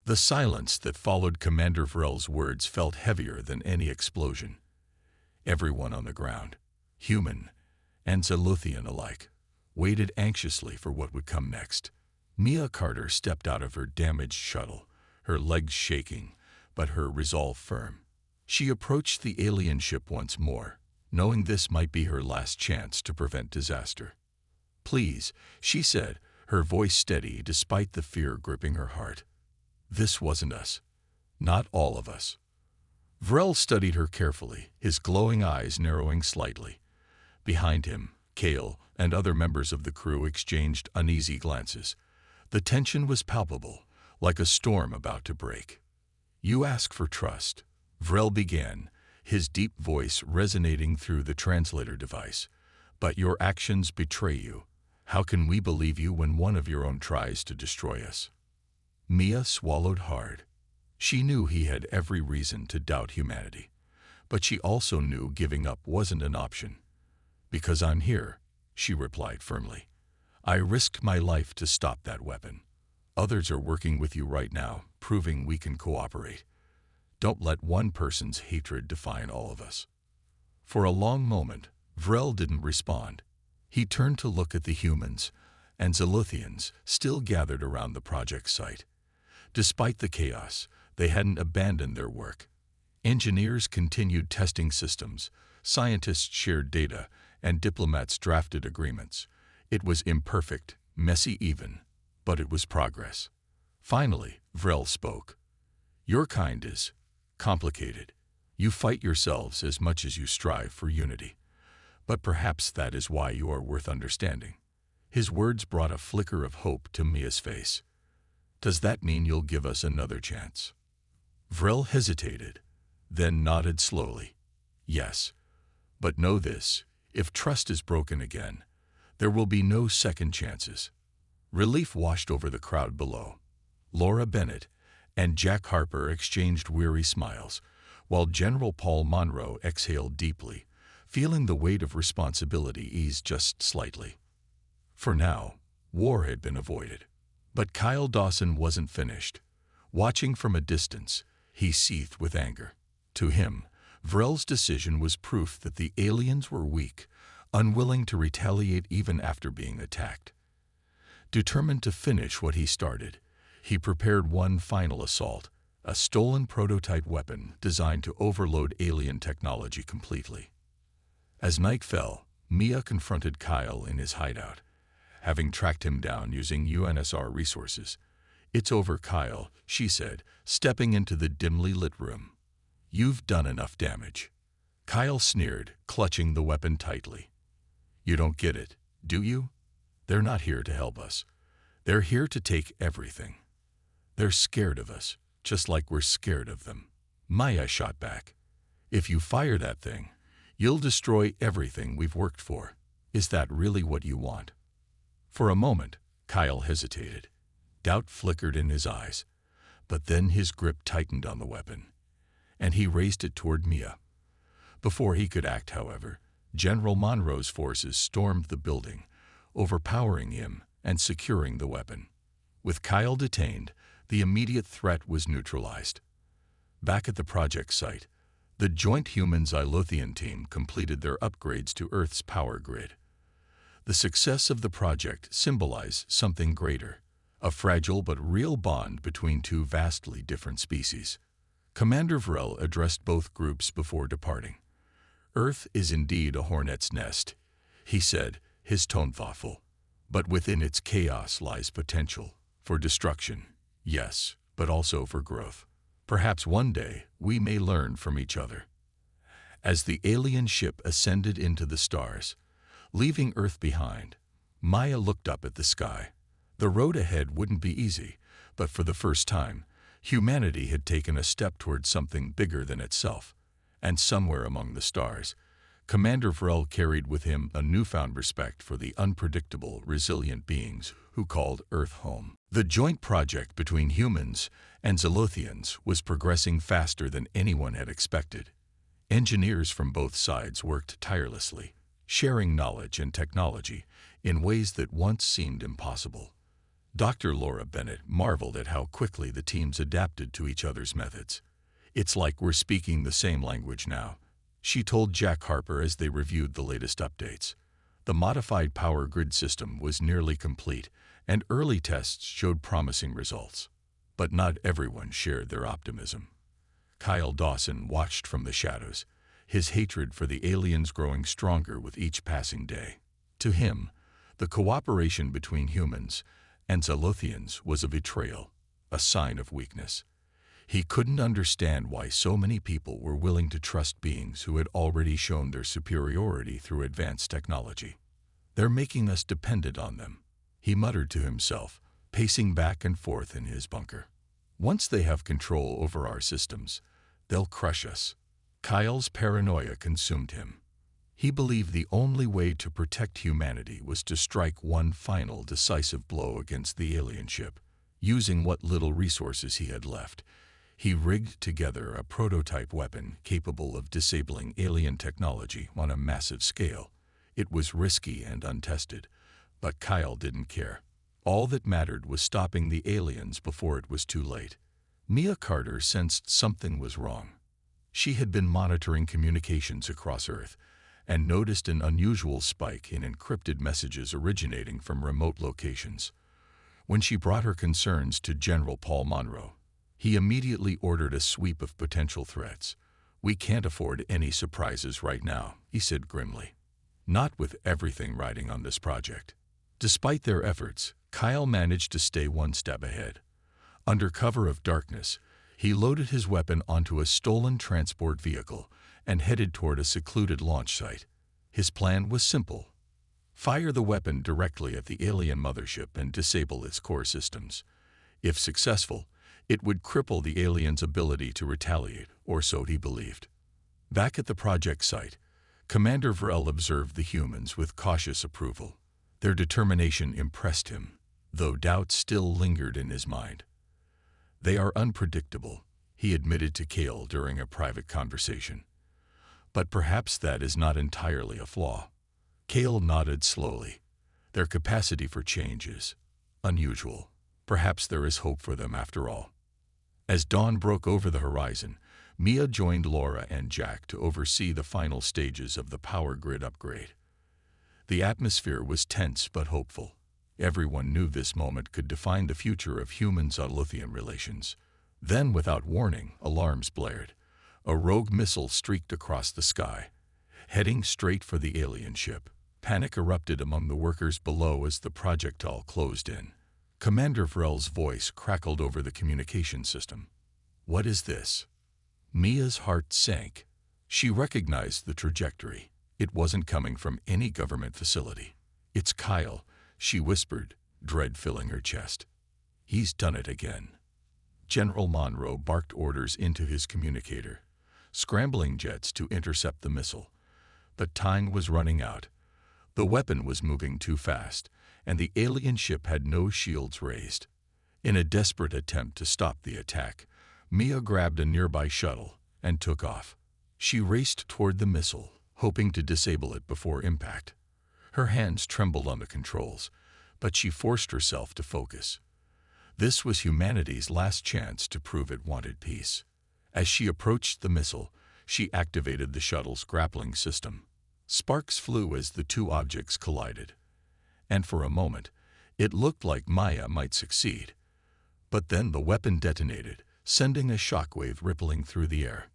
The silence that followed Commander Vrel's words felt heavier than any explosion. Everyone on the ground, human and Zalothian alike, waited anxiously for what would come next. Mia Carter stepped out of her damaged shuttle, her legs shaking, but her resolve firm. She approached the alien ship once more, knowing this might be her last chance to prevent disaster. "Please," she said, her voice steady despite the fear gripping her heart. "This wasn't us. Not all of us." Vrel studied her carefully, his glowing eyes narrowing slightly. Behind him, Kale and other members of the crew exchanged uneasy glances. The tension was palpable, like a storm about to break. "You ask for trust," Vrel began, his deep voice resonating through the translator device. "But your actions betray you. How can we believe you when one of your own tries to destroy us?" Mia swallowed hard. She knew he had every reason to doubt humanity, but she also knew giving up wasn't an option. "Because I'm here," she replied firmly. "I risked my life to stop that weapon. Others are working with you right now, proving we can cooperate. Don't let one person's hatred define all of us." For a long moment, Vrel didn't respond. He turned to look at the humans and Zalothians still gathered around the project site. Despite the chaos, they hadn't abandoned their work. Engineers continued testing systems, scientists shared data, and diplomats drafted agreements. It was imperfect, messy even, but it was progress. Finally, Vrel spoke. "Your kind is complicated. You fight yourselves as much as you strive for unity. But perhaps that is why you are worth understanding." His words brought a flicker of hope to Mia's face. "Does that mean you'll give us another chance?" Vrel hesitated, then nodded slowly. "Yes. But know this, if trust is broken again, there will be no second chances." Relief washed over the crowd below. Laura Bennett and Jack Harper exchanged weary smiles, while General Paul Monroe exhaled deeply, feeling the weight of responsibility ease just slightly. For now, war had been avoided. But Kyle Dawson wasn't finished. Watching from a distance, he seethed with anger. To him, Vrel's decision was proof that the aliens were weak, unwilling to retaliate even after being attacked. Determined to finish what he started, he prepared one final assault, a stolen prototype weapon designed to overload alien technology completely. As night fell, Mia confronted Kyle in his hideout, having tracked him down using UNSR resources. "It's over, Kyle," she said, stepping into the dimly lit room. "You've done enough damage." Kyle sneered, clutching the weapon tightly. "You don't get it, do you? They're not here to help us. They're here to take everything. They're scared of us, just like we're scared of them." Maya shot back. "If you fire that thing, you'll destroy everything we've worked for. Is that really what you want?" For a moment, Kyle hesitated. Doubt flickered in his eyes, but then his grip tightened on the weapon, and he raised it toward Mia. Before he could act, however, General Monroe's forces stormed the building, overpowering him and securing the weapon. With Kyle detained, the immediate threat was neutralized. Back at the project site, the joint human-Zilothian team completed their upgrades to Earth's power grid. The success of the project symbolized something greater, a fragile but real bond between two vastly different species. Commander Vrel addressed both groups before departing. "Earth is indeed a hornet's nest," he said, his tone thoughtful. "But within its chaos lies potential for destruction, yes, but also for growth. Perhaps one day we may learn from each other." As the alien ship ascended into the stars, leaving Earth behind, Maya looked up at the sky. The road ahead wouldn't be easy, but for the first time, humanity had taken a step toward something bigger than itself. And somewhere among the stars, Commander Vrel carried with him a newfound respect for the unpredictable, resilient beings who called Earth home. The joint project between humans and Zilothians was progressing faster than anyone had expected. Engineers from both sides worked tirelessly, sharing knowledge and technology in ways that once seemed impossible. Dr. Laura Bennett marveled at how quickly the teams adapted to each other's methods. "It's like we're speaking the same language now," she told Jack Harper as they reviewed the latest updates. The modified power grid system was nearly complete, and early tests showed promising results. But not everyone shared their optimism. Kyle Dawson watched from the shadows, his hatred for the aliens growing stronger with each passing day. To him, the cooperation between humans and Zalothians was a betrayal, a sign of weakness. He couldn't understand why so many people were willing to trust beings who had already shown their superiority through advanced technology. "They're making us dependent on them," he muttered to himself, pacing back and forth in his bunker. "Once they have control over our systems, they'll crush us." Kyle's paranoia consumed him. He believed the only way to protect humanity was to strike one final decisive blow against the alien ship. Using what little resources he had left, he rigged together a prototype weapon capable of disabling alien technology on a massive scale. It was risky and untested, but Kyle didn't care. All that mattered was stopping the aliens before it was too late. Mia Carter sensed something was wrong. She had been monitoring communications across Earth and noticed an unusual spike in encrypted messages originating from remote locations. When she brought her concerns to General Paul Monroe, he immediately ordered a sweep of potential threats. "We can't afford any surprises right now," he said grimly. "Not with everything riding on this project." Despite their efforts, Kyle managed to stay one step ahead. Under cover of darkness, he loaded his weapon onto a stolen transport vehicle and headed toward a secluded launch site. His plan was simple: fire the weapon directly at the alien mothership and disable its core systems. If successful, it would cripple the aliens' ability to retaliate, or so he believed. Back at the project site, Commander Vrel observed the humans with cautious approval. Their determination impressed him, though doubt still lingered in his mind. "They are unpredictable," he admitted to Kale during a private conversation. "But perhaps that is not entirely a flaw." Kale nodded slowly. "Their capacity for change is unusual. Perhaps there is hope for them after all." As dawn broke over the horizon, Mia joined Laura and Jack to oversee the final stages of the power grid upgrade. The atmosphere was tense but hopeful. Everyone knew this moment could define the future of human-Zalothian relations. Then, without warning, alarms blared. A rogue missile streaked across the sky, heading straight for the alien ship. Panic erupted among the workers below as the projectile closed in. Commander Vrel's voice crackled over the communication system. "What is this?" Mia's heart sank. She recognized the trajectory. It wasn't coming from any government facility. "It's Kyle," she whispered, dread filling her chest. "He's done it again." General Monroe barked orders into his communicator, scrambling jets to intercept the missile. But time was running out. The weapon was moving too fast, and the alien ship had no shields raised. In a desperate attempt to stop the attack, Mia grabbed a nearby shuttle and took off. She raced toward the missile, hoping to disable it before impact. Her hands trembled on the controls, but she forced herself to focus. This was humanity's last chance to prove it wanted peace. As she approached the missile, she activated the shuttle's grappling system. Sparks flew as the two objects collided, and for a moment, it looked like Maya might succeed. But then the weapon detonated, sending a shockwave rippling through the air.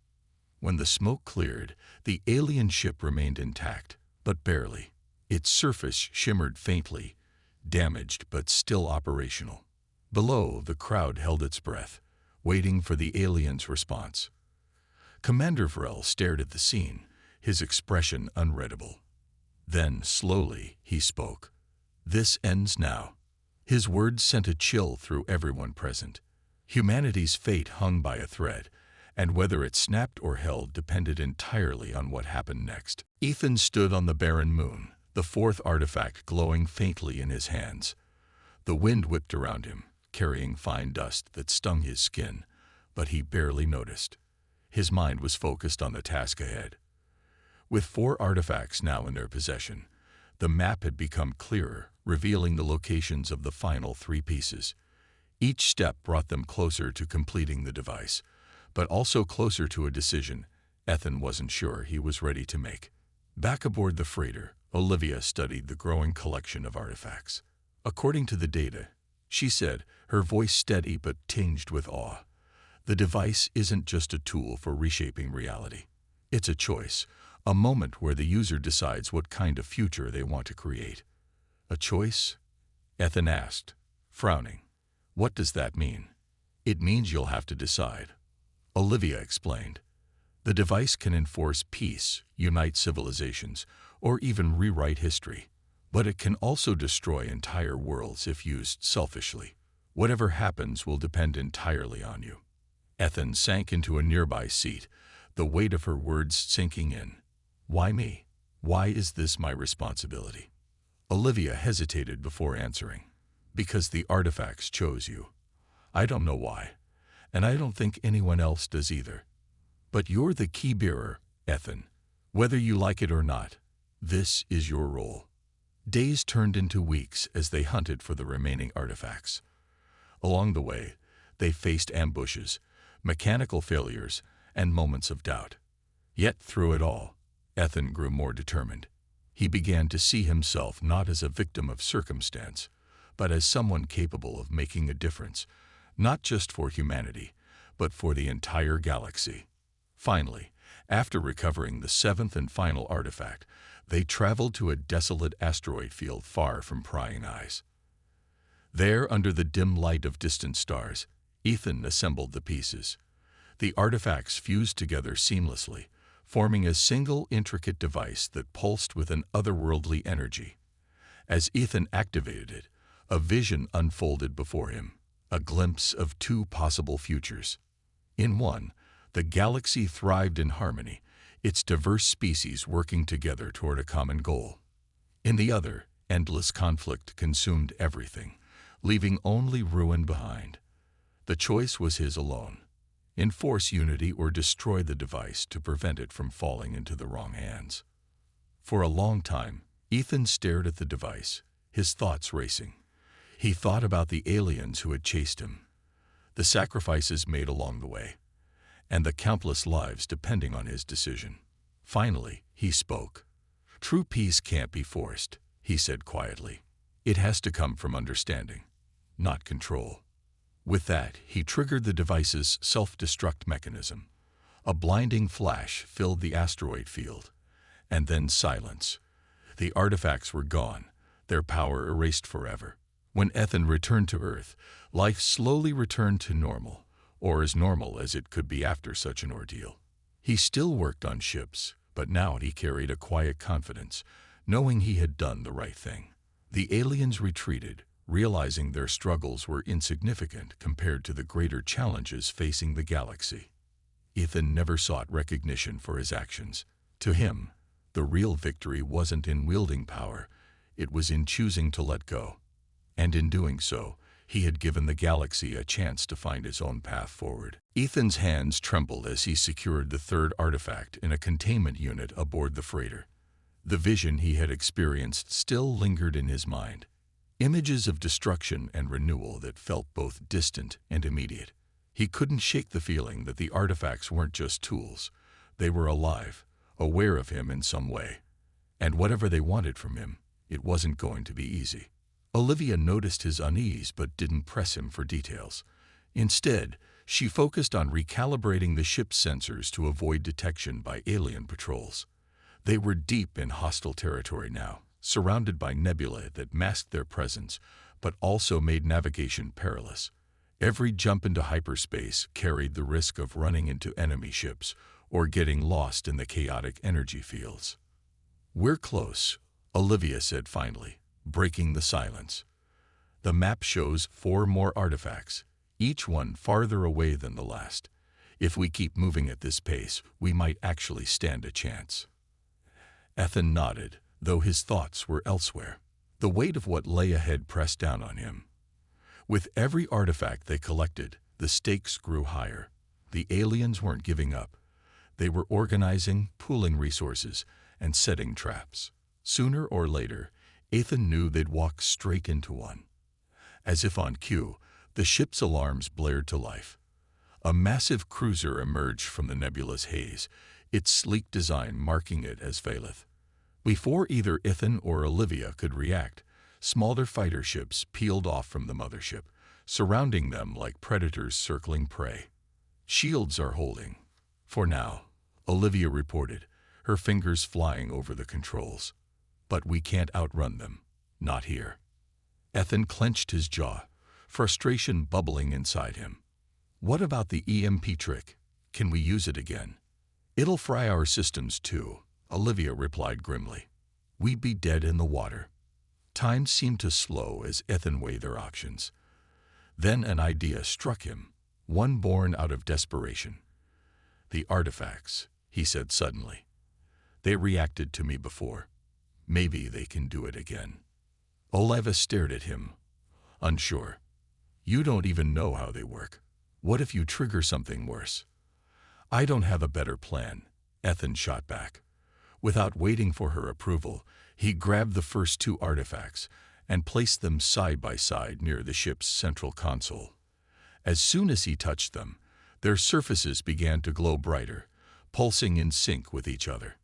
When the smoke cleared, the alien ship remained intact, but barely. Its surface shimmered faintly, damaged but still operational. Below, the crowd held its breath, waiting for the aliens' response. Commander Vrel stared at the scene, his expression unreadable. Then, slowly, he spoke. "This ends now." His words sent a chill through everyone present. Humanity's fate hung by a thread, and whether it snapped or held depended entirely on what happened next. Ethan stood on the barren moon, the fourth artifact glowing faintly in his hands. The wind whipped around him, carrying fine dust that stung his skin, but he barely noticed. His mind was focused on the task ahead. With 4 artifacts now in their possession, the map had become clearer, revealing the locations of the final 3 pieces. Each step brought them closer to completing the device, but also closer to a decision Ethan wasn't sure he was ready to make. Back aboard the freighter, Olivia studied the growing collection of artifacts. According to the data, she said, her voice steady but tinged with awe, the device isn't just a tool for reshaping reality. It's a choice, a moment where the user decides what kind of future they want to create. A choice? Ethan asked, frowning. What does that mean? It means you'll have to decide. Olivia explained. The device can enforce peace, unite civilizations, or even rewrite history. But it can also destroy entire worlds if used selfishly. Whatever happens will depend entirely on you. Ethan sank into a nearby seat, the weight of her words sinking in. Why me? Why is this my responsibility? Olivia hesitated before answering. Because the artifacts chose you. I don't know why, and I don't think anyone else does either. But you're the key bearer, Ethan. Whether you like it or not, this is your role. Days turned into weeks as they hunted for the remaining artifacts. Along the way, they faced ambushes, mechanical failures, and moments of doubt. Yet through it all, Ethan grew more determined. He began to see himself not as a victim of circumstance, but as someone capable of making a difference, not just for humanity, but for the entire galaxy. Finally, after recovering the 7th and final artifact, they traveled to a desolate asteroid field far from prying eyes. There, under the dim light of distant stars, Ethan assembled the pieces. The artifacts fused together seamlessly, forming a single intricate device that pulsed with an otherworldly energy. As Ethan activated it, a vision unfolded before him, a glimpse of 2 possible futures. In one, the galaxy thrived in harmony, its diverse species working together toward a common goal. In the other, endless conflict consumed everything, leaving only ruin behind. The choice was his alone. Enforce unity or destroy the device to prevent it from falling into the wrong hands. For a long time, Ethan stared at the device, his thoughts racing. He thought about the aliens who had chased him, the sacrifices made along the way, and the countless lives depending on his decision. Finally, he spoke. True peace can't be forced, he said quietly. It has to come from understanding, not control. With that, he triggered the device's self-destruct mechanism. A blinding flash filled the asteroid field, and then silence. The artifacts were gone, their power erased forever. When Ethan returned to Earth, life slowly returned to normal, or as normal as it could be after such an ordeal. He still worked on ships, but now he carried a quiet confidence, knowing he had done the right thing. The aliens retreated, realizing their struggles were insignificant compared to the greater challenges facing the galaxy. Ethan never sought recognition for his actions. To him, the real victory wasn't in wielding power, it was in choosing to let go. And in doing so, he had given the galaxy a chance to find his own path forward. Ethan's hands trembled as he secured the 3rd artifact in a containment unit aboard the freighter. The vision he had experienced still lingered in his mind. Images of destruction and renewal that felt both distant and immediate. He couldn't shake the feeling that the artifacts weren't just tools. They were alive, aware of him in some way. And whatever they wanted from him, it wasn't going to be easy. Olivia noticed his unease but didn't press him for details. Instead, she focused on recalibrating the ship's sensors to avoid detection by alien patrols. They were deep in hostile territory now, surrounded by nebulae that masked their presence, but also made navigation perilous. Every jump into hyperspace carried the risk of running into enemy ships or getting lost in the chaotic energy fields. "We're close," Olivia said finally, breaking the silence. "The map shows 4 more artifacts, each one farther away than the last. If we keep moving at this pace, we might actually stand a chance." Ethan nodded, though his thoughts were elsewhere. The weight of what lay ahead pressed down on him. With every artifact they collected, the stakes grew higher. The aliens weren't giving up. They were organizing, pooling resources, and setting traps. Sooner or later, Ethan knew they'd walk straight into one. As if on cue, the ship's alarms blared to life. A massive cruiser emerged from the nebulous haze, its sleek design marking it as Valeth. Before either Ethan or Olivia could react, smaller fighter ships peeled off from the mothership, surrounding them like predators circling prey. "Shields are holding. For now," Olivia reported, her fingers flying over the controls. "But we can't outrun them. Not here." Ethan clenched his jaw, frustration bubbling inside him. "What about the EMP trick? Can we use it again?" "It'll fry our systems too," Olivia replied grimly. "We'd be dead in the water." Time seemed to slow as Ethan weighed their options. Then an idea struck him, one born out of desperation. "The artifacts," he said suddenly. "They reacted to me before. Maybe they can do it again." Olivia stared at him, unsure. "You don't even know how they work. What if you trigger something worse?" "I don't have a better plan," Ethan shot back. Without waiting for her approval, he grabbed the first two artifacts and placed them side by side near the ship's central console. As soon as he touched them, their surfaces began to glow brighter, pulsing in sync with each other.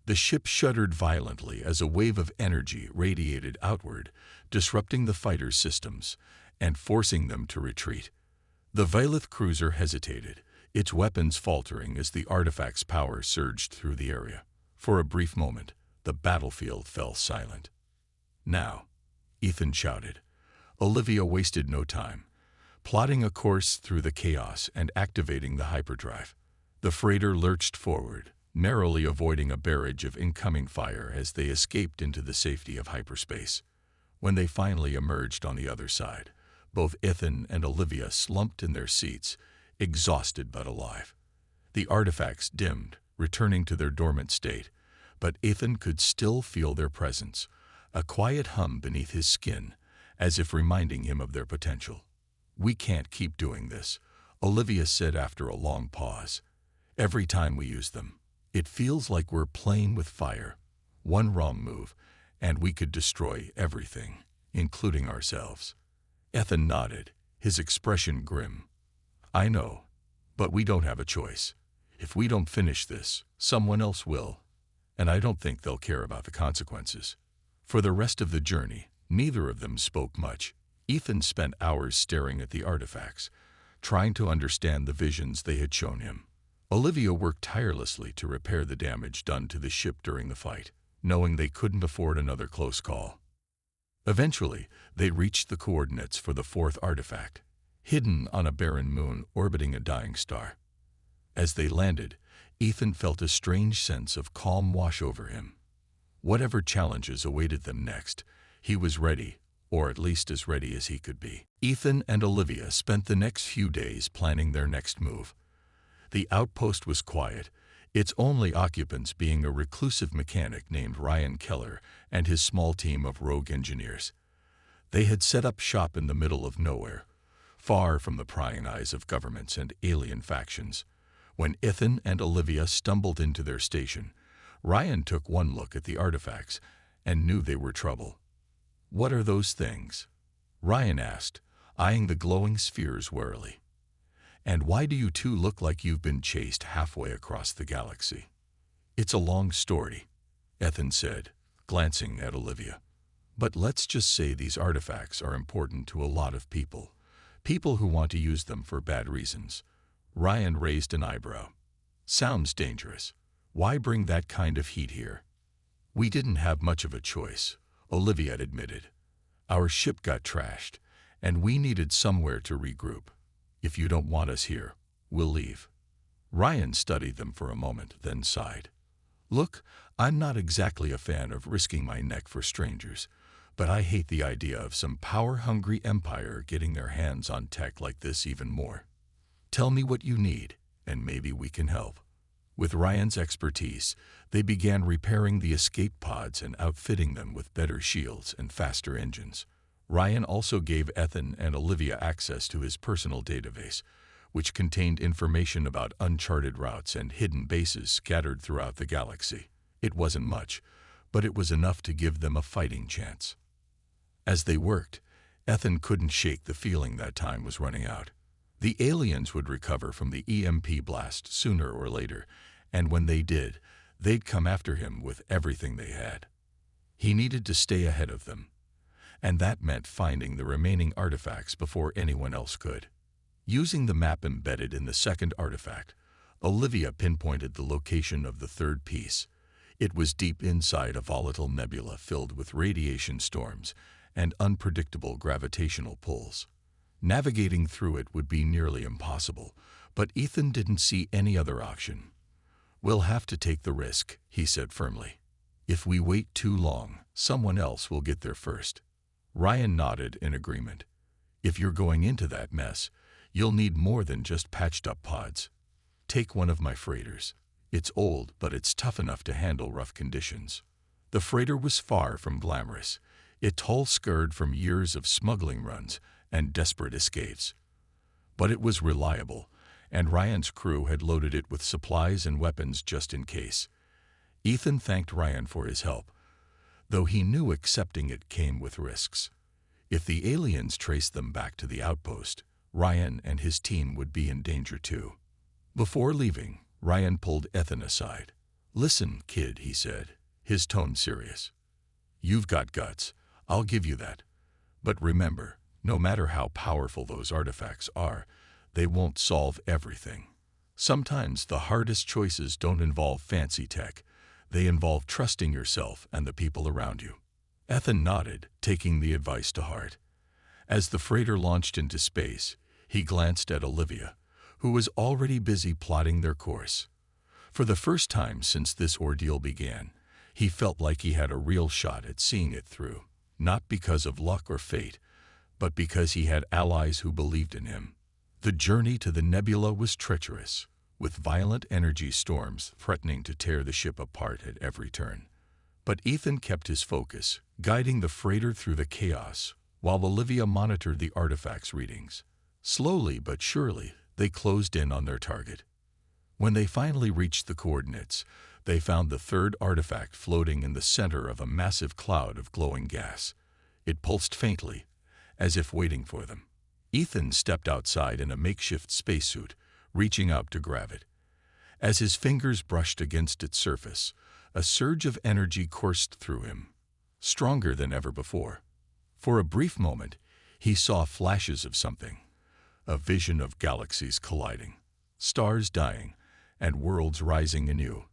The ship shuddered violently as a wave of energy radiated outward, disrupting the fighter's systems and forcing them to retreat. The Valeth cruiser hesitated, its weapons faltering as the artifact's power surged through the area. For a brief moment, the battlefield fell silent. "Now," Ethan shouted. Olivia wasted no time, plotting a course through the chaos and activating the hyperdrive. The freighter lurched forward, narrowly avoiding a barrage of incoming fire as they escaped into the safety of hyperspace. When they finally emerged on the other side, both Ethan and Olivia slumped in their seats, exhausted but alive. The artifacts dimmed, returning to their dormant state, but Ethan could still feel their presence, a quiet hum beneath his skin, as if reminding him of their potential. "We can't keep doing this," Olivia said after a long pause. "Every time we use them, it feels like we're playing with fire. One wrong move, and we could destroy everything, including ourselves." Ethan nodded, his expression grim. "I know, but we don't have a choice. If we don't finish this, someone else will, and I don't think they'll care about the consequences." For the rest of the journey, neither of them spoke much. Ethan spent hours staring at the artifacts, trying to understand the visions they had shown him. Olivia worked tirelessly to repair the damage done to the ship during the fight, knowing they couldn't afford another close call. Eventually, they reached the coordinates for the fourth artifact, hidden on a barren moon orbiting a dying star. As they landed, Ethan felt a strange sense of calm wash over him. Whatever challenges awaited them next, he was ready, or at least as ready as he could be. Ethan and Olivia spent the next few days planning their next move. The outpost was quiet, its only occupants being a reclusive mechanic named Ryan Keller and his small team of rogue engineers. They had set up shop in the middle of nowhere, far from the prying eyes of governments and alien factions. When Ethan and Olivia stumbled into their station, Ryan took one look at the artifacts and knew they were trouble. "What are those things?" Ryan asked, eyeing the glowing spheres warily. "And why do you two look like you've been chased halfway across the galaxy?" "It's a long story," Ethan said, glancing at Olivia. "But let's just say these artifacts are important to a lot of people. People who want to use them for bad reasons." Ryan raised an eyebrow. "Sounds dangerous. Why bring that kind of heat here?" "We didn't have much of a choice," Olivia admitted. "Our ship got trashed, and we needed somewhere to regroup. If you don't want us here, we'll leave." Ryan studied them for a moment, then sighed. "Look, I'm not exactly a fan of risking my neck for strangers, but I hate the idea of some power-hungry empire getting their hands on tech like this even more. Tell me what you need, and maybe we can help." With Ryan's expertise, they began repairing the escape pods and outfitting them with better shields and faster engines. Ryan also gave Ethan and Olivia access to his personal database, which contained information about uncharted routes and hidden bases scattered throughout the galaxy. It wasn't much, but it was enough to give them a fighting chance. As they worked, Ethan couldn't shake the feeling that time was running out. The aliens would recover from the EMP blast sooner or later, and when they did, they'd come after him with everything they had. He needed to stay ahead of them, and that meant finding the remaining artifacts before anyone else could. Using the map embedded in the second artifact, Olivia pinpointed the location of the third piece. It was deep inside a volatile nebula filled with radiation storms and unpredictable gravitational pulls. Navigating through it would be nearly impossible, but Ethan didn't see any other option. "We'll have to take the risk," he said firmly. "If we wait too long, someone else will get there first." Ryan nodded in agreement. "If you're going into that mess, you'll need more than just patched-up pods. Take one of my freighters. It's old, but it's tough enough to handle rough conditions." The freighter was far from glamorous. Its hull scarred from years of smuggling runs and desperate escapes. But it was reliable, and Ryan's crew had loaded it with supplies and weapons just in case. Ethan thanked Ryan for his help, though he knew accepting it came with risks. If the aliens traced them back to the outpost, Ryan and his team would be in danger too. Before leaving, Ryan pulled Ethan aside. "Listen, kid," he said, his tone serious. "You've got guts, I'll give you that. But remember, no matter how powerful those artifacts are, they won't solve everything. Sometimes the hardest choices don't involve fancy tech. They involve trusting yourself and the people around you." Ethan nodded, taking the advice to heart. As the freighter launched into space, he glanced at Olivia, who was already busy plotting their course. For the first time since this ordeal began, he felt like he had a real shot at seeing it through, not because of luck or fate, but because he had allies who believed in him. The journey to the nebula was treacherous, with violent energy storms threatening to tear the ship apart at every turn. But Ethan kept his focus, guiding the freighter through the chaos, while Olivia monitored the artifact's readings. Slowly but surely, they closed in on their target. When they finally reached the coordinates, they found the third artifact floating in the center of a massive cloud of glowing gas. It pulsed faintly, as if waiting for them. Ethan stepped outside in a makeshift spacesuit, reaching out to grab it. As his fingers brushed against its surface, a surge of energy coursed through him, stronger than ever before. For a brief moment, he saw flashes of something, a vision of galaxies colliding, stars dying, and worlds rising anew.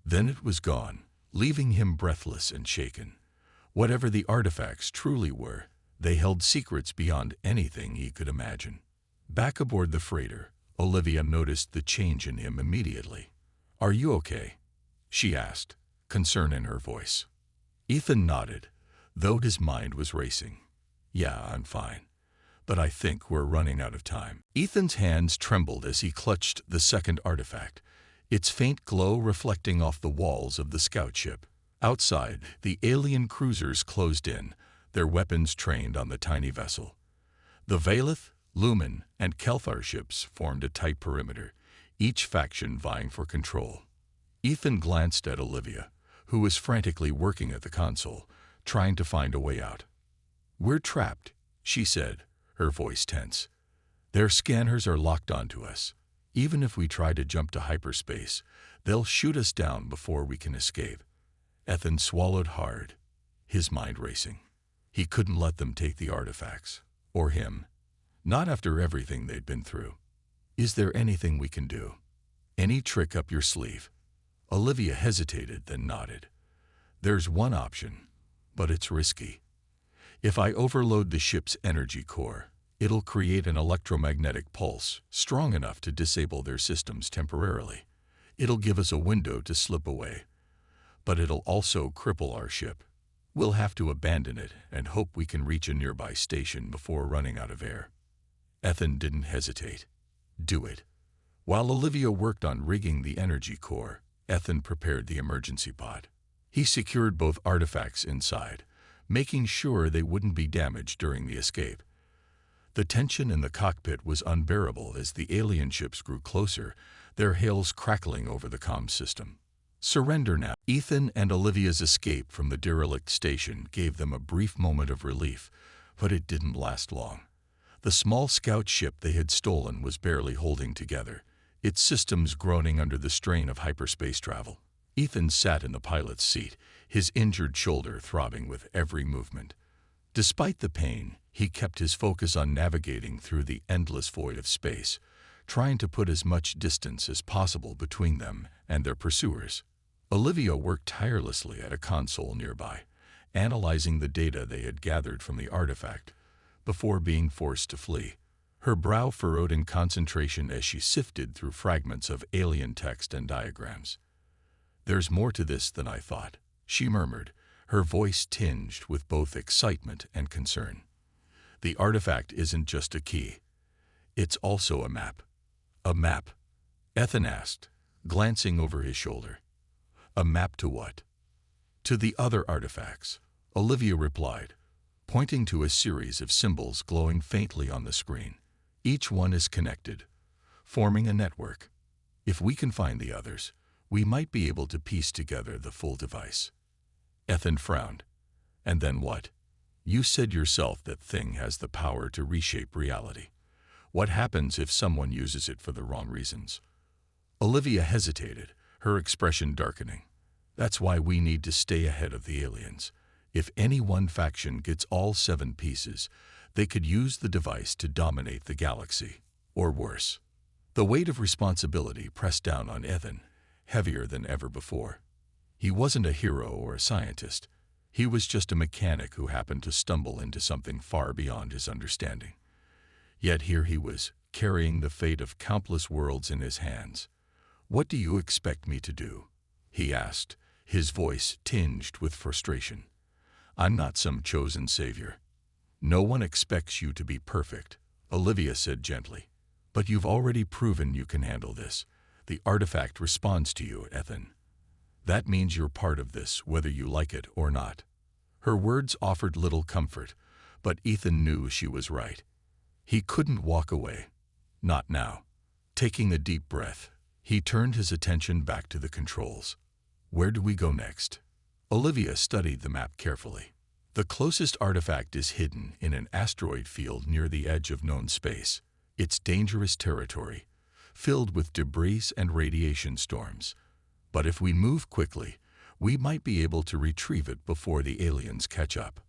Then it was gone, leaving him breathless and shaken. Whatever the artifacts truly were, they held secrets beyond anything he could imagine. Back aboard the freighter, Olivia noticed the change in him immediately. "Are you okay?" she asked, concern in her voice. Ethan nodded, though his mind was racing. "Yeah, I'm fine, but I think we're running out of time." Ethan's hands trembled as he clutched the second artifact, its faint glow reflecting off the walls of the scout ship. Outside, the alien cruisers closed in, their weapons trained on the tiny vessel. The Valith, Lumen, and Kelthar ships formed a tight perimeter, each faction vying for control. Ethan glanced at Olivia, who was frantically working at the console, trying to find a way out. "We're trapped," she said, her voice tense. "Their scanners are locked onto us. Even if we try to jump to hyperspace, they'll shoot us down before we can escape." Ethan swallowed hard, his mind racing. He couldn't let them take the artifacts, or him. Not after everything they'd been through. "Is there anything we can do? Any trick up your sleeve?" Olivia hesitated, then nodded. "There's one option, but it's risky. If I overload the ship's energy core, it'll create an electromagnetic pulse strong enough to disable their systems temporarily. It'll give us a window to slip away, but it'll also cripple our ship. We'll have to abandon it and hope we can reach a nearby station before running out of air." Ethan didn't hesitate. "Do it." While Olivia worked on rigging the energy core, Ethan prepared the emergency pod. He secured both artifacts inside, making sure they wouldn't be damaged during the escape. The tension in the cockpit was unbearable as the alien ships grew closer, their hails crackling over the comm system. Surrender now. Ethan and Olivia's escape from the derelict station gave them a brief moment of relief, but it didn't last long. The small scout ship they had stolen was barely holding together, its systems groaning under the strain of hyperspace travel. Ethan sat in the pilot's seat, his injured shoulder throbbing with every movement. Despite the pain, he kept his focus on navigating through the endless void of space, trying to put as much distance as possible between them and their pursuers. Olivia worked tirelessly at a console nearby, analyzing the data they had gathered from the artifact before being forced to flee. Her brow furrowed in concentration as she sifted through fragments of alien text and diagrams. "There's more to this than I thought," she murmured, her voice tinged with both excitement and concern. "The artifact isn't just a key. It's also a map." "A map?" Ethan asked, glancing over his shoulder. "A map to what?" "To the other artifacts," Olivia replied, pointing to a series of symbols glowing faintly on the screen. "Each one is connected, forming a network. If we can find the others, we might be able to piece together the full device." Ethan frowned. "And then what? You said yourself that thing has the power to reshape reality. What happens if someone uses it for the wrong reasons?" Olivia hesitated, her expression darkening. "That's why we need to stay ahead of the aliens. If any one faction gets all 7 pieces, they could use the device to dominate the galaxy, or worse." The weight of responsibility pressed down on Ethan, heavier than ever before. He wasn't a hero or a scientist. He was just a mechanic who happened to stumble into something far beyond his understanding. Yet here he was, carrying the fate of countless worlds in his hands. "What do you expect me to do?" he asked, his voice tinged with frustration. "I'm not some chosen savior." "No one expects you to be perfect," Olivia said gently. "But you've already proven you can handle this. The artifact responds to you, Ethan. That means you're part of this, whether you like it or not." Her words offered little comfort, but Ethan knew she was right. He couldn't walk away. Not now. Taking a deep breath, he turned his attention back to the controls. "Where do we go next?" Olivia studied the map carefully. "The closest artifact is hidden in an asteroid field near the edge of known space. It's dangerous territory, filled with debris and radiation storms. But if we move quickly, we might be able to retrieve it before the aliens catch up."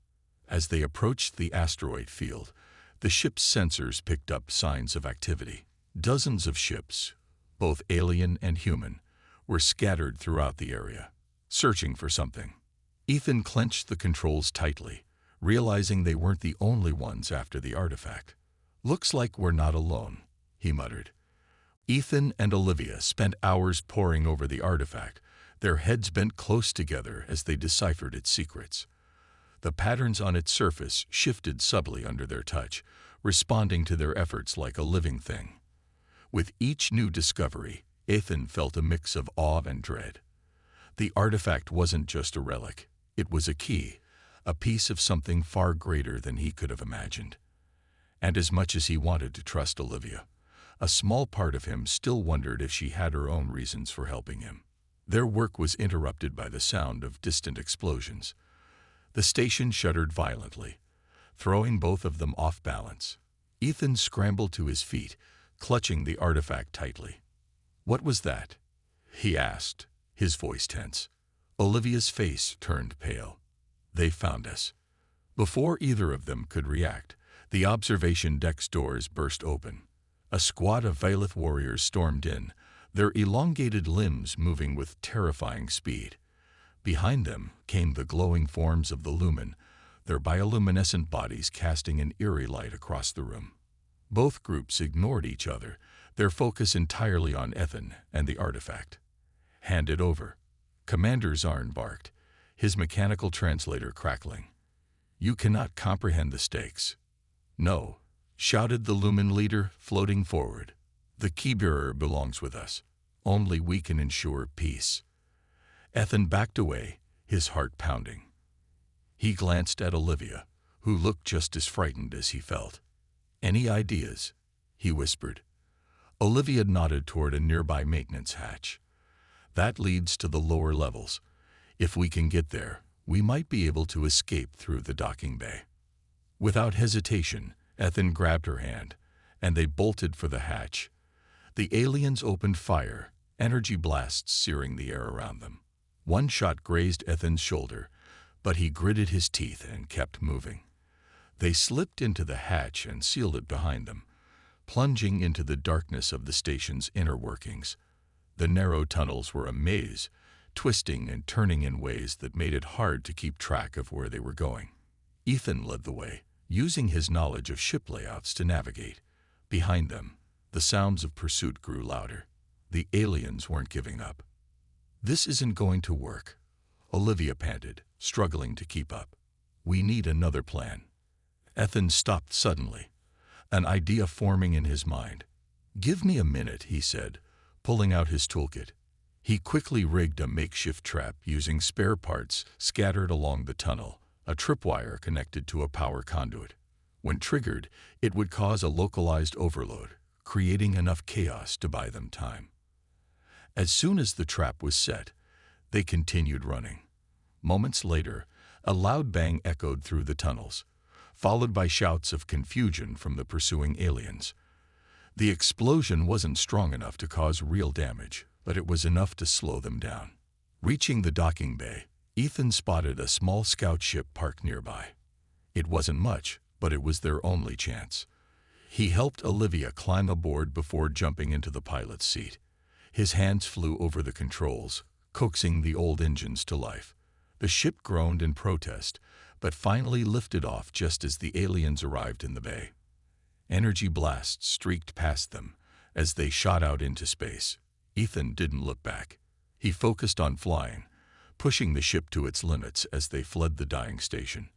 As they approached the asteroid field, the ship's sensors picked up signs of activity. Dozens of ships, both alien and human, were scattered throughout the area, searching for something. Ethan clenched the controls tightly, realizing they weren't the only ones after the artifact. "Looks like we're not alone," he muttered. Ethan and Olivia spent hours poring over the artifact, their heads bent close together as they deciphered its secrets. The patterns on its surface shifted subtly under their touch, responding to their efforts like a living thing. With each new discovery, Ethan felt a mix of awe and dread. The artifact wasn't just a relic. It was a key, a piece of something far greater than he could have imagined. And as much as he wanted to trust Olivia, a small part of him still wondered if she had her own reasons for helping him. Their work was interrupted by the sound of distant explosions. The station shuddered violently, throwing both of them off balance. Ethan scrambled to his feet, clutching the artifact tightly. "What was that?" he asked, his voice tense. Olivia's face turned pale. "They found us." Before either of them could react, the observation deck's doors burst open. A squad of Vailith warriors stormed in, their elongated limbs moving with terrifying speed. Behind them came the glowing forms of the Lumen, their bioluminescent bodies casting an eerie light across the room. Both groups ignored each other, their focus entirely on Ethan and the artifact. "Hand it over," Commander Zarn barked, his mechanical translator crackling. "You cannot comprehend the stakes." "No," shouted the Lumen leader, floating forward. "The keybearer belongs with us. Only we can ensure peace." Ethan backed away, his heart pounding. He glanced at Olivia, who looked just as frightened as he felt. "Any ideas?" he whispered. Olivia nodded toward a nearby maintenance hatch. That leads to the lower levels. If we can get there, we might be able to escape through the docking bay." Without hesitation, Ethan grabbed her hand, and they bolted for the hatch. The aliens opened fire, energy blasts searing the air around them. One shot grazed Ethan's shoulder, but he gritted his teeth and kept moving. They slipped into the hatch and sealed it behind them, plunging into the darkness of the station's inner workings. The narrow tunnels were a maze, twisting and turning in ways that made it hard to keep track of where they were going. Ethan led the way, using his knowledge of ship layouts to navigate. Behind them, the sounds of pursuit grew louder. The aliens weren't giving up. "This isn't going to work," Olivia panted, struggling to keep up. "We need another plan." Ethan stopped suddenly, an idea forming in his mind. "Give me a minute," he said, pulling out his toolkit. He quickly rigged a makeshift trap using spare parts scattered along the tunnel, a tripwire connected to a power conduit. When triggered, it would cause a localized overload, creating enough chaos to buy them time. As soon as the trap was set, they continued running. Moments later, a loud bang echoed through the tunnels, followed by shouts of confusion from the pursuing aliens. The explosion wasn't strong enough to cause real damage, but it was enough to slow them down. Reaching the docking bay, Ethan spotted a small scout ship parked nearby. It wasn't much, but it was their only chance. He helped Olivia climb aboard before jumping into the pilot's seat. His hands flew over the controls, coaxing the old engines to life. The ship groaned in protest, but finally lifted off just as the aliens arrived in the bay. Energy blasts streaked past them as they shot out into space. Ethan didn't look back. He focused on flying, pushing the ship to its limits as they fled the dying station.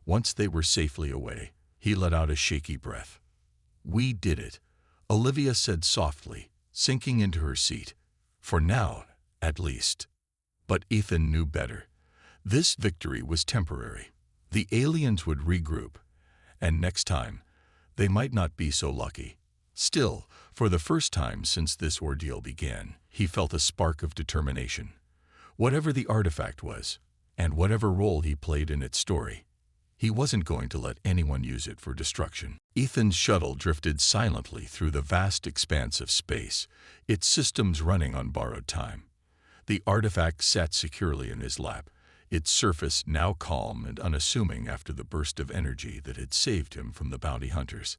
Once they were safely away, he let out a shaky breath. "We did it," Olivia said softly, sinking into her seat. "For now, at least." But Ethan knew better. This victory was temporary. The aliens would regroup, and next time, they might not be so lucky. Still, for the first time since this ordeal began, he felt a spark of determination. Whatever the artifact was, and whatever role he played in its story, he wasn't going to let anyone use it for destruction. Ethan's shuttle drifted silently through the vast expanse of space, its systems running on borrowed time. The artifact sat securely in his lap, its surface now calm and unassuming after the burst of energy that had saved him from the bounty hunters.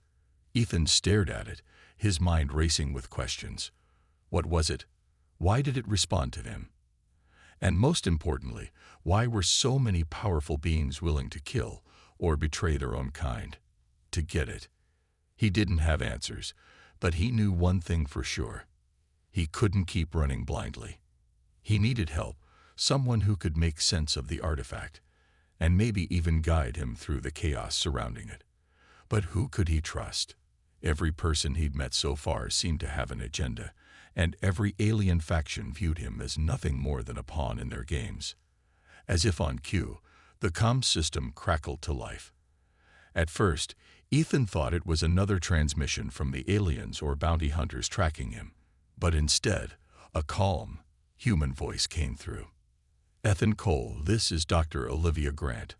Ethan stared at it, his mind racing with questions. What was it? Why did it respond to him? And most importantly, why were so many powerful beings willing to kill or betray their own kind? To get it. He didn't have answers, but he knew one thing for sure. He couldn't keep running blindly. He needed help, someone who could make sense of the artifact, and maybe even guide him through the chaos surrounding it. But who could he trust? Every person he'd met so far seemed to have an agenda, and every alien faction viewed him as nothing more than a pawn in their games. As if on cue, the comm system crackled to life. At first, Ethan thought it was another transmission from the aliens or bounty hunters tracking him, but instead, a calm, human voice came through. "Ethan Cole, this is Dr. Olivia Grant.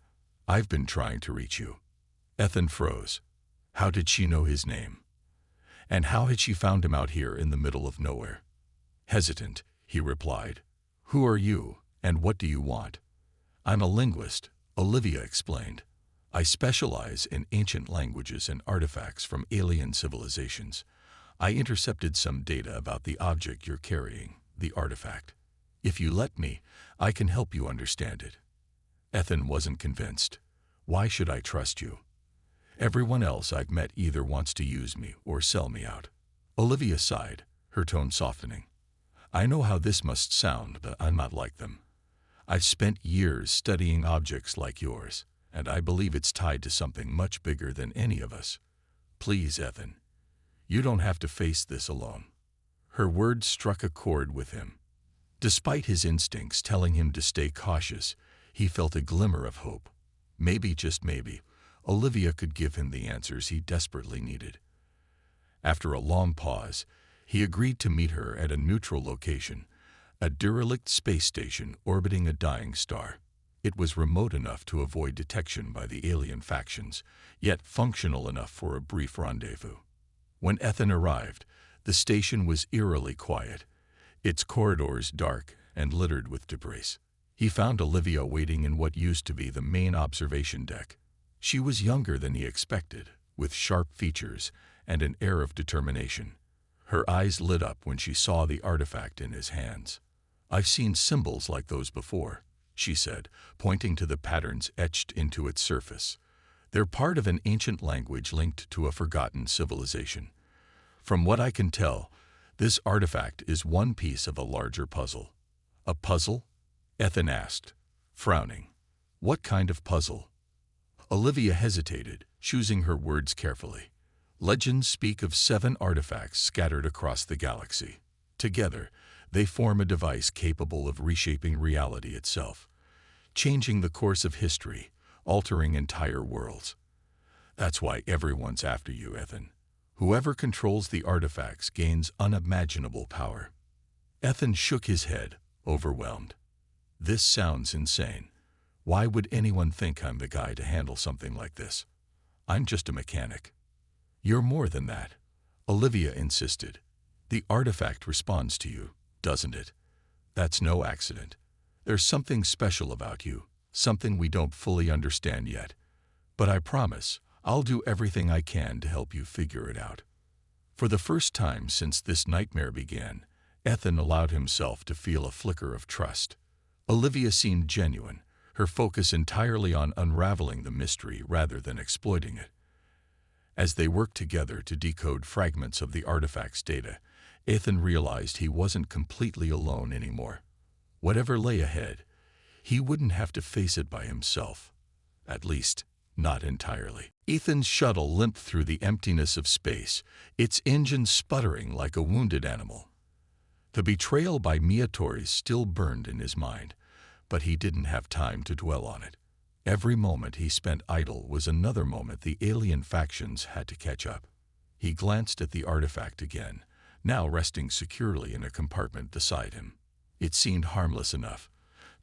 I've been trying to reach you." Ethan froze. How did she know his name? And how had she found him out here in the middle of nowhere? Hesitant, he replied, "Who are you, and what do you want?" "I'm a linguist," Olivia explained. "I specialize in ancient languages and artifacts from alien civilizations. I intercepted some data about the object you're carrying, the artifact. If you let me, I can help you understand it." Ethan wasn't convinced. "Why should I trust you? Everyone else I've met either wants to use me or sell me out." Olivia sighed, her tone softening. "I know how this must sound, but I'm not like them. I've spent years studying objects like yours, and I believe it's tied to something much bigger than any of us. Please, Ethan, you don't have to face this alone." Her words struck a chord with him. Despite his instincts telling him to stay cautious, he felt a glimmer of hope. Maybe, just maybe, Olivia could give him the answers he desperately needed. After a long pause, he agreed to meet her at a neutral location, a derelict space station orbiting a dying star. It was remote enough to avoid detection by the alien factions, yet functional enough for a brief rendezvous. When Ethan arrived, the station was eerily quiet, its corridors dark and littered with debris. He found Olivia waiting in what used to be the main observation deck. She was younger than he expected, with sharp features and an air of determination. Her eyes lit up when she saw the artifact in his hands. "I've seen symbols like those before," she said, pointing to the patterns etched into its surface. "They're part of an ancient language linked to a forgotten civilization. From what I can tell, this artifact is one piece of a larger puzzle." "A puzzle?" Ethan asked, frowning. "What kind of puzzle?" Olivia hesitated, choosing her words carefully. "Legends speak of 7 artifacts scattered across the galaxy. Together, they form a device capable of reshaping reality itself, changing the course of history, altering entire worlds. That's why everyone's after you, Ethan. Whoever controls the artifacts gains unimaginable power." Ethan shook his head, overwhelmed. "This sounds insane. Why would anyone think I'm the guy to handle something like this? I'm just a mechanic." "You're more than that," Olivia insisted. "The artifact responds to you, doesn't it? That's no accident. There's something special about you, something we don't fully understand yet. But I promise, I'll do everything I can to help you figure it out." For the first time since this nightmare began, Ethan allowed himself to feel a flicker of trust. Olivia seemed genuine, her focus entirely on unraveling the mystery rather than exploiting it. As they worked together to decode fragments of the artifact's data, Ethan realized he wasn't completely alone anymore. Whatever lay ahead, he wouldn't have to face it by himself. At least, not entirely. Ethan's shuttle limped through the emptiness of space, its engine sputtering like a wounded animal. The betrayal by Torres still burned in his mind, but he didn't have time to dwell on it. Every moment he spent idle was another moment the alien factions had to catch up. He glanced at the artifact again, now resting securely in a compartment beside him. It seemed harmless enough,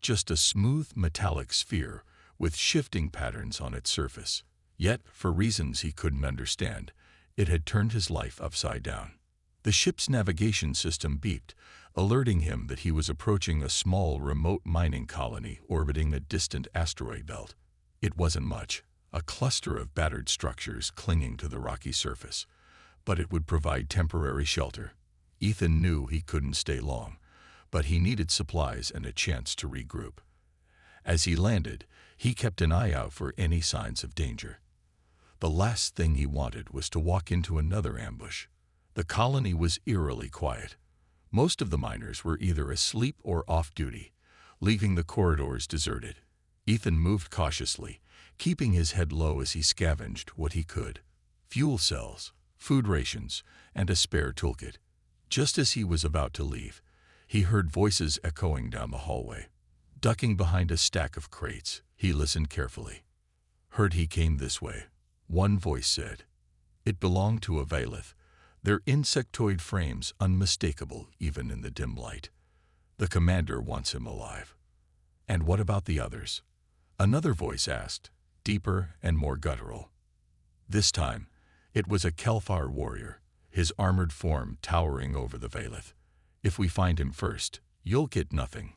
just a smooth metallic sphere with shifting patterns on its surface. Yet, for reasons he couldn't understand, it had turned his life upside down. The ship's navigation system beeped, alerting him that he was approaching a small remote mining colony orbiting a distant asteroid belt. It wasn't much, a cluster of battered structures clinging to the rocky surface, but it would provide temporary shelter. Ethan knew he couldn't stay long, but he needed supplies and a chance to regroup. As he landed, he kept an eye out for any signs of danger. The last thing he wanted was to walk into another ambush. The colony was eerily quiet. Most of the miners were either asleep or off-duty, leaving the corridors deserted. Ethan moved cautiously, keeping his head low as he scavenged what he could. Fuel cells, food rations, and a spare toolkit. Just as he was about to leave, he heard voices echoing down the hallway. Ducking behind a stack of crates, he listened carefully. "Heard he came this way," one voice said. It belonged to a Valith, their insectoid frames unmistakable even in the dim light. "The commander wants him alive." "And what about the others?" Another voice asked, deeper and more guttural. This time, it was a Kelfar warrior, his armored form towering over the Valith. "If we find him first, you'll get nothing."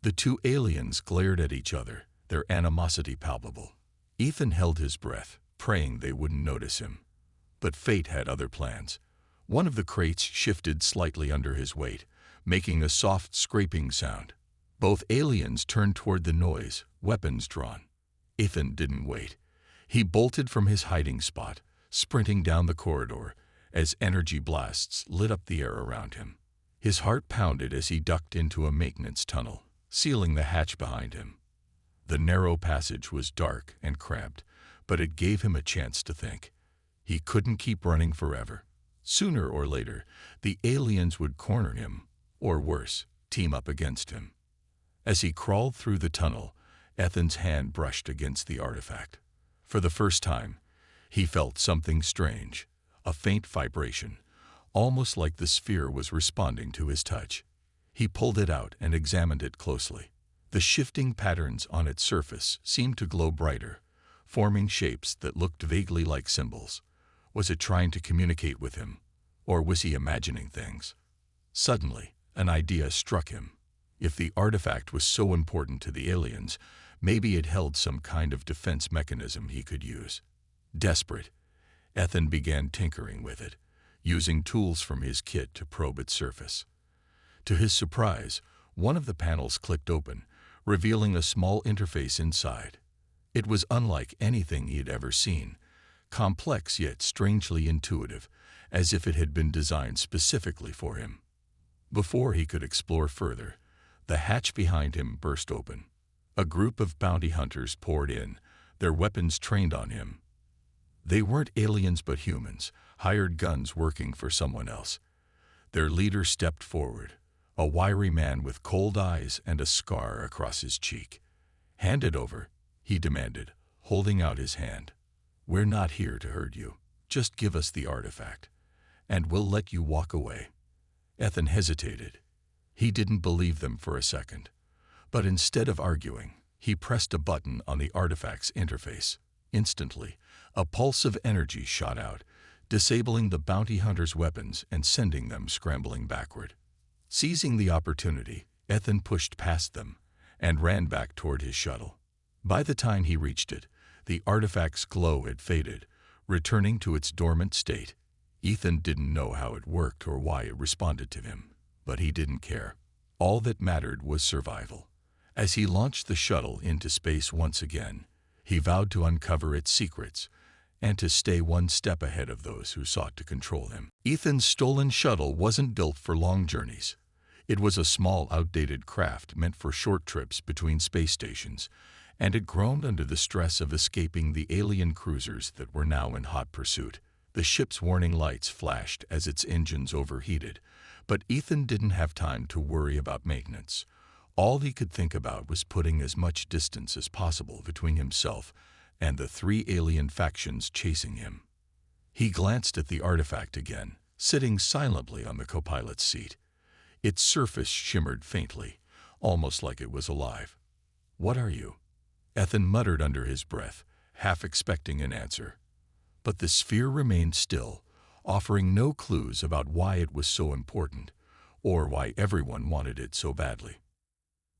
The 2 aliens glared at each other, their animosity palpable. Ethan held his breath, praying they wouldn't notice him. But fate had other plans. One of the crates shifted slightly under his weight, making a soft scraping sound. Both aliens turned toward the noise, weapons drawn. Ethan didn't wait. He bolted from his hiding spot, sprinting down the corridor, as energy blasts lit up the air around him. His heart pounded as he ducked into a maintenance tunnel, sealing the hatch behind him. The narrow passage was dark and cramped, but it gave him a chance to think. He couldn't keep running forever. Sooner or later, the aliens would corner him, or worse, team up against him. As he crawled through the tunnel, Ethan's hand brushed against the artifact. For the first time, he felt something strange, a faint vibration, almost like the sphere was responding to his touch. He pulled it out and examined it closely. The shifting patterns on its surface seemed to glow brighter, forming shapes that looked vaguely like symbols. Was it trying to communicate with him, or was he imagining things? Suddenly, an idea struck him. If the artifact was so important to the aliens, maybe it held some kind of defense mechanism he could use. Desperate, Ethan began tinkering with it, using tools from his kit to probe its surface. To his surprise, one of the panels clicked open, revealing a small interface inside. It was unlike anything he had ever seen, complex yet strangely intuitive, as if it had been designed specifically for him. Before he could explore further, the hatch behind him burst open. A group of bounty hunters poured in, their weapons trained on him. They weren't aliens but humans, hired guns working for someone else. Their leader stepped forward, a wiry man with cold eyes and a scar across his cheek. "Hand it over," he demanded, holding out his hand. "We're not here to hurt you. Just give us the artifact, and we'll let you walk away." Ethan hesitated. He didn't believe them for a second. But instead of arguing, he pressed a button on the artifact's interface. Instantly, a pulse of energy shot out, disabling the bounty hunter's weapons and sending them scrambling backward. Seizing the opportunity, Ethan pushed past them and ran back toward his shuttle. By the time he reached it, the artifact's glow had faded, returning to its dormant state. Ethan didn't know how it worked or why it responded to him, but he didn't care. All that mattered was survival. As he launched the shuttle into space once again, he vowed to uncover its secrets and to stay one step ahead of those who sought to control him. Ethan's stolen shuttle wasn't built for long journeys. It was a small, outdated craft meant for short trips between space stations, and it groaned under the stress of escaping the alien cruisers that were now in hot pursuit. The ship's warning lights flashed as its engines overheated, but Ethan didn't have time to worry about maintenance. All he could think about was putting as much distance as possible between himself and the three alien factions chasing him. He glanced at the artifact again, sitting silently on the co-pilot's seat. Its surface shimmered faintly, almost like it was alive. "What are you?" Ethan muttered under his breath, half expecting an answer. But the sphere remained still, offering no clues about why it was so important, or why everyone wanted it so badly.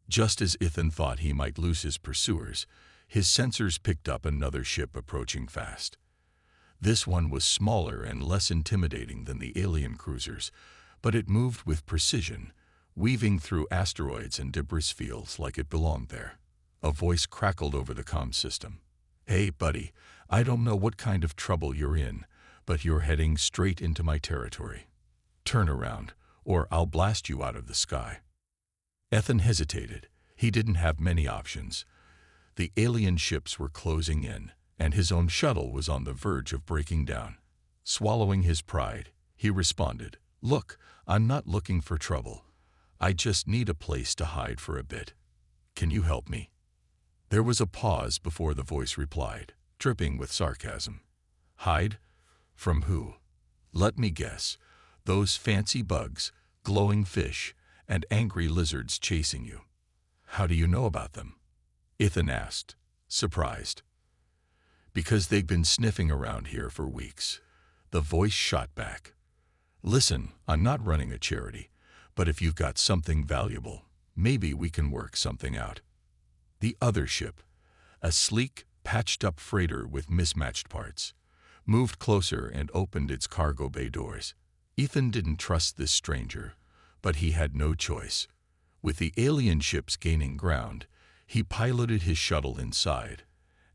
Just as Ethan thought he might lose his pursuers, his sensors picked up another ship approaching fast. This one was smaller and less intimidating than the alien cruisers, but it moved with precision, weaving through asteroids and debris fields like it belonged there. A voice crackled over the comm system. "Hey, buddy, I don't know what kind of trouble you're in, but you're heading straight into my territory. Turn around, or I'll blast you out of the sky." Ethan hesitated. He didn't have many options. The alien ships were closing in, and his own shuttle was on the verge of breaking down. Swallowing his pride, he responded, "Look, I'm not looking for trouble. I just need a place to hide for a bit. Can you help me?" There was a pause before the voice replied, dripping with sarcasm. "Hide? From who?" "Let me guess. Those fancy bugs, glowing fish, and angry lizards chasing you." "How do you know about them?" Ethan asked, surprised. "Because they've been sniffing around here for weeks." The voice shot back. "Listen, I'm not running a charity, but if you've got something valuable, maybe we can work something out." The other ship, a sleek, patched-up freighter with mismatched parts, moved closer and opened its cargo bay doors. Ethan didn't trust this stranger, but he had no choice. With the alien ships gaining ground, he piloted his shuttle inside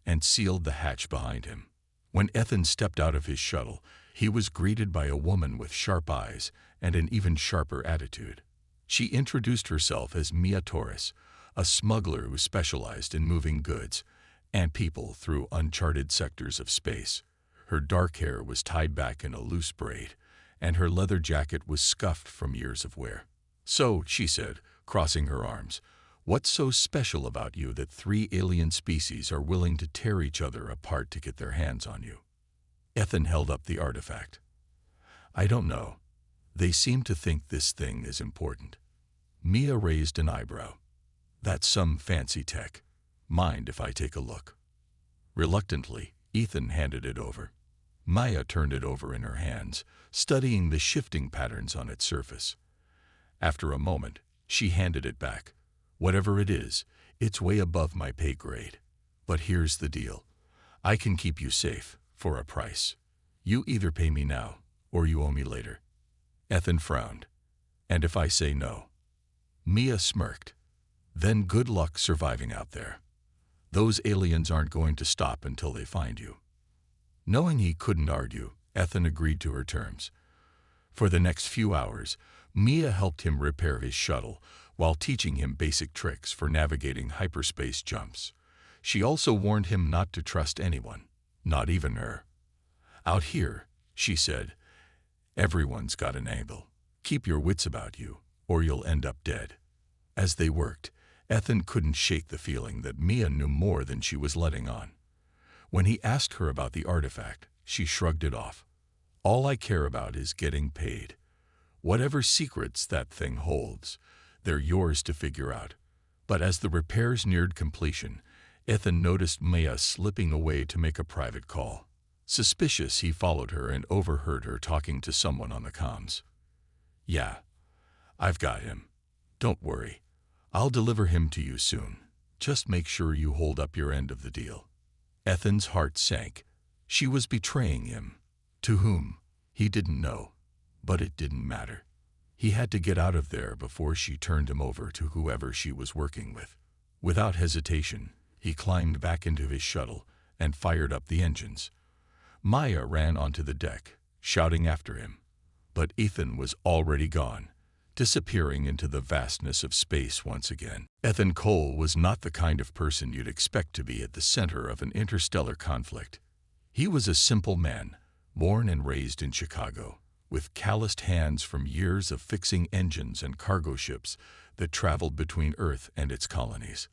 and sealed the hatch behind him. When Ethan stepped out of his shuttle, he was greeted by a woman with sharp eyes and an even sharper attitude. She introduced herself as Mia Torres, a smuggler who specialized in moving goods and people through uncharted sectors of space. Her dark hair was tied back in a loose braid, and her leather jacket was scuffed from years of wear. "So," she said, crossing her arms, "what's so special about you that three alien species are willing to tear each other apart to get their hands on you?" Ethan held up the artifact. "I don't know. They seem to think this thing is important." Mia raised an eyebrow. That's some fancy tech. Mind if I take a look? Reluctantly, Ethan handed it over. Maya turned it over in her hands, studying the shifting patterns on its surface. After a moment, she handed it back. Whatever it is, it's way above my pay grade. But here's the deal. I can keep you safe, for a price. You either pay me now, or you owe me later. Ethan frowned. And if I say no? Mia smirked. Then good luck surviving out there. Those aliens aren't going to stop until they find you. Knowing he couldn't argue, Ethan agreed to her terms. For the next few hours, Mia helped him repair his shuttle while teaching him basic tricks for navigating hyperspace jumps. She also warned him not to trust anyone, not even her. Out here, she said, everyone's got an angle. Keep your wits about you, or you'll end up dead. As they worked, Ethan couldn't shake the feeling that Mia knew more than she was letting on. When he asked her about the artifact, she shrugged it off. All I care about is getting paid. Whatever secrets that thing holds, they're yours to figure out. But as the repairs neared completion, Ethan noticed Mia slipping away to make a private call. Suspicious, he followed her and overheard her talking to someone on the comms. Yeah, I've got him. Don't worry. I'll deliver him to you soon. Just make sure you hold up your end of the deal. Ethan's heart sank. She was betraying him. To whom? He didn't know. But it didn't matter. He had to get out of there before she turned him over to whoever she was working with. Without hesitation, he climbed back into his shuttle and fired up the engines. Maya ran onto the deck, shouting after him. But Ethan was already gone, disappearing into the vastness of space once again. Ethan Cole was not the kind of person you'd expect to be at the center of an interstellar conflict. He was a simple man, born and raised in Chicago, with calloused hands from years of fixing engines and cargo ships that traveled between Earth and its colonies.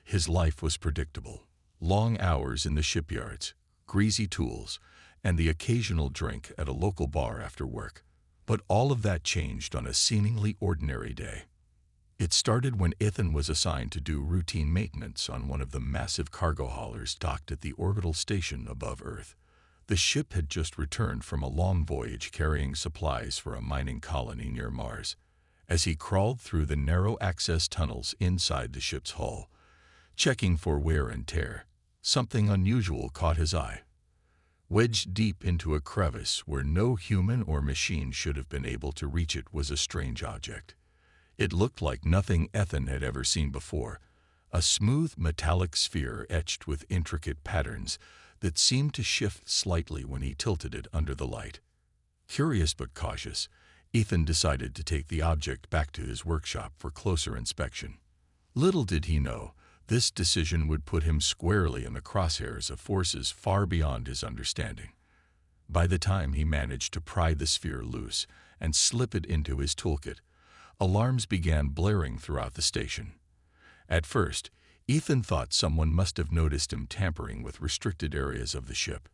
His life was predictable. Long hours in the shipyards, greasy tools, and the occasional drink at a local bar after work. But all of that changed on a seemingly ordinary day. It started when Ethan was assigned to do routine maintenance on one of the massive cargo haulers docked at the orbital station above Earth. The ship had just returned from a long voyage carrying supplies for a mining colony near Mars. As he crawled through the narrow access tunnels inside the ship's hull, checking for wear and tear, something unusual caught his eye. Wedged deep into a crevice where no human or machine should have been able to reach it was a strange object. It looked like nothing Ethan had ever seen before, a smooth metallic sphere etched with intricate patterns that seemed to shift slightly when he tilted it under the light. Curious but cautious, Ethan decided to take the object back to his workshop for closer inspection. Little did he know, this decision would put him squarely in the crosshairs of forces far beyond his understanding. By the time he managed to pry the sphere loose and slip it into his toolkit, alarms began blaring throughout the station. At first, Ethan thought someone must have noticed him tampering with restricted areas of the ship.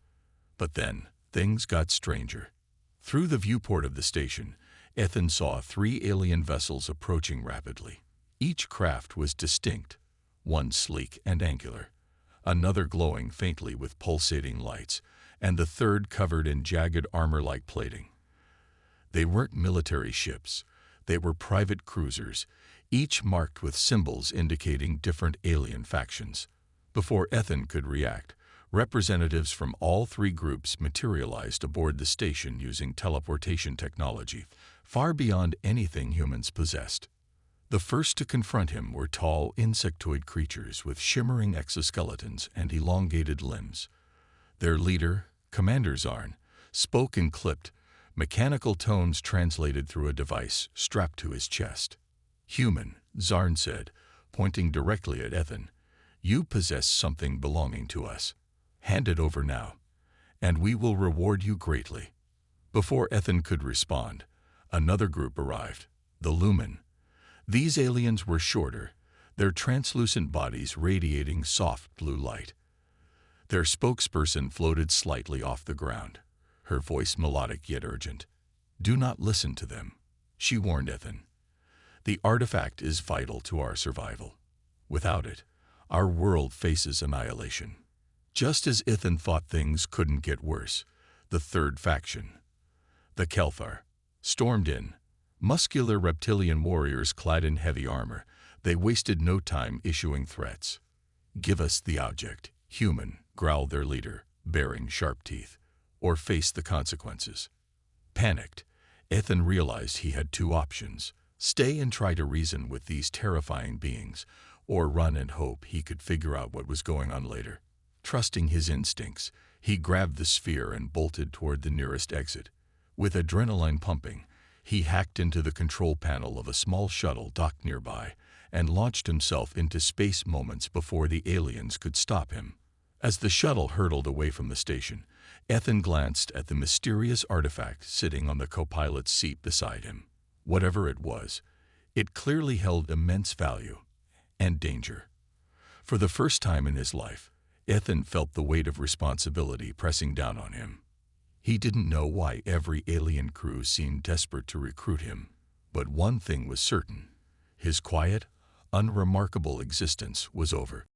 But then, things got stranger. Through the viewport of the station, Ethan saw 3 alien vessels approaching rapidly. Each craft was distinct, one sleek and angular, another glowing faintly with pulsating lights, and the third covered in jagged armor-like plating. They weren't military ships. They were private cruisers, each marked with symbols indicating different alien factions. Before Ethan could react, representatives from all 3 groups materialized aboard the station using teleportation technology, far beyond anything humans possessed. The first to confront him were tall, insectoid creatures with shimmering exoskeletons and elongated limbs. Their leader, Commander Zarn, spoke in clipped, mechanical tones translated through a device strapped to his chest. "Human," Zarn said, pointing directly at Ethan, "you possess something belonging to us. Hand it over now, and we will reward you greatly." Before Ethan could respond, another group arrived, the Lumen. These aliens were shorter, their translucent bodies radiating soft blue light. Their spokesperson floated slightly off the ground, her voice melodic yet urgent. "Do not listen to them," she warned Ethan. The artifact is vital to our survival. Without it, our world faces annihilation. Just as Ethan thought things couldn't get worse, the third faction, the Kelthar, stormed in. Muscular reptilian warriors clad in heavy armor, they wasted no time issuing threats. "Give us the object, human," growled their leader, baring sharp teeth, "or face the consequences." Panicked, Ethan realized he had two options: stay and try to reason with these terrifying beings, or run and hope he could figure out what was going on later. Trusting his instincts, he grabbed the sphere and bolted toward the nearest exit. With adrenaline pumping, he hacked into the control panel of a small shuttle docked nearby and launched himself into space moments before the aliens could stop him. As the shuttle hurtled away from the station, Ethan glanced at the mysterious artifact sitting on the co-pilot's seat beside him. Whatever it was, it clearly held immense value and danger. For the first time in his life, Ethan felt the weight of responsibility pressing down on him. He didn't know why every alien crew seemed desperate to recruit him, but one thing was certain: his quiet, unremarkable existence was over.